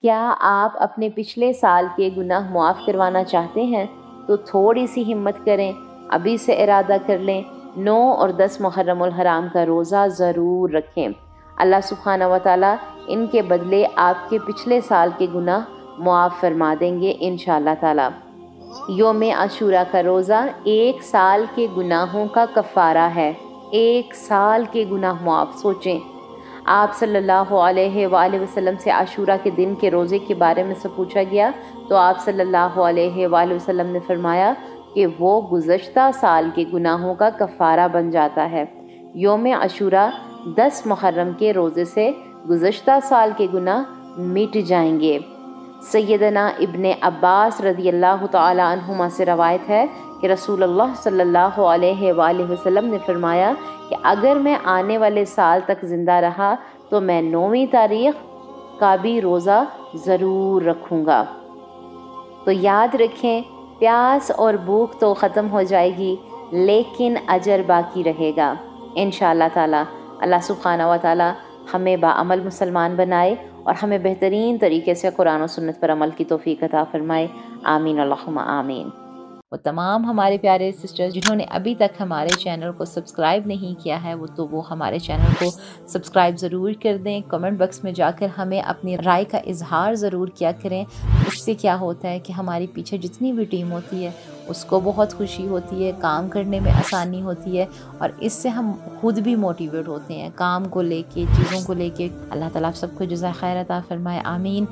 کیا آپ اپنے پچھلے سال کے گناہ معاف کروانا چاہتے ہیں تو تھوڑی سی ہمت کریں، ابھی سے ارادہ کر لیں، 9 اور 10 محرم الحرام کا روزہ ضرور رکھیں۔ اللہ سبحانہ و تعالیٰ ان کے بدلے آپ کے پچھلے سال کے گناہ معاف فرما دیں گے انشاءاللہ تعالیٰ۔ یوم عاشوراء کا روزہ 1 سال کے گناہوں کا کفارہ ہے۔ 1 سال کے گناہ معاف، سوچیں۔ آپ صلی اللہ علیہ وآلہ وسلم سے عاشوراء کے دن کے روزے کے بارے میں پوچھا گیا تو آپ صلی اللہ علیہ وآلہ وسلم نے فرمایا کہ وہ گزشتہ سال کے گناہوں کا کفارہ بن جاتا ہے۔ یوم عاشوراء 10 محرم کے روزے سے گزشتہ سال کے گناہ مٹ جائیں گے۔ سیدنا ابن عباس رضی اللہ تعالی عنہما سے روایت ہے کہ رسول اللہ صلی اللہ علیہ وآلہ وسلم نے فرمایا کہ اگر میں آنے والے سال تک زندہ رہا تو میں 9ویں تاریخ کا بھی روزہ ضرور رکھوں گا۔ تو یاد رکھیں، پیاس اور بھوک تو ختم ہو جائے گی لیکن اجر باقی رہے گا انشاءاللہ تعالی۔ اللہ سبحانہ و تعالی ہمیں باعمل مسلمان بنائے اور ہمیں بہترین طریقے سے قرآن و سنت پر عمل کی توفیق عطا فرمائے، آمین اللہم آمین۔ وہ تمام ہمارے پیارے سسٹرز جنہوں نے ابھی تک ہمارے چینل کو سبسکرائب نہیں کیا ہے وہ ہمارے چینل کو سبسکرائب ضرور کر دیں۔ کمنٹ باکس میں جا کر ہمیں اپنی رائے کا اظہار ضرور کیا کریں۔ اس سے کیا ہوتا ہے کہ ہماری پیچھے جتنی بھی ٹیم ہوتی ہے اس کو بہت خوشی ہوتی ہے، کام کرنے میں آسانی ہوتی ہے اور اس سے ہم خود بھی موٹیویٹ ہوتے ہیں کام کو لے کے، چیزوں کو لے کے۔ اللہ تعالیٰ آپ سب کو جزائے خیر عطا فرمائے، آمین۔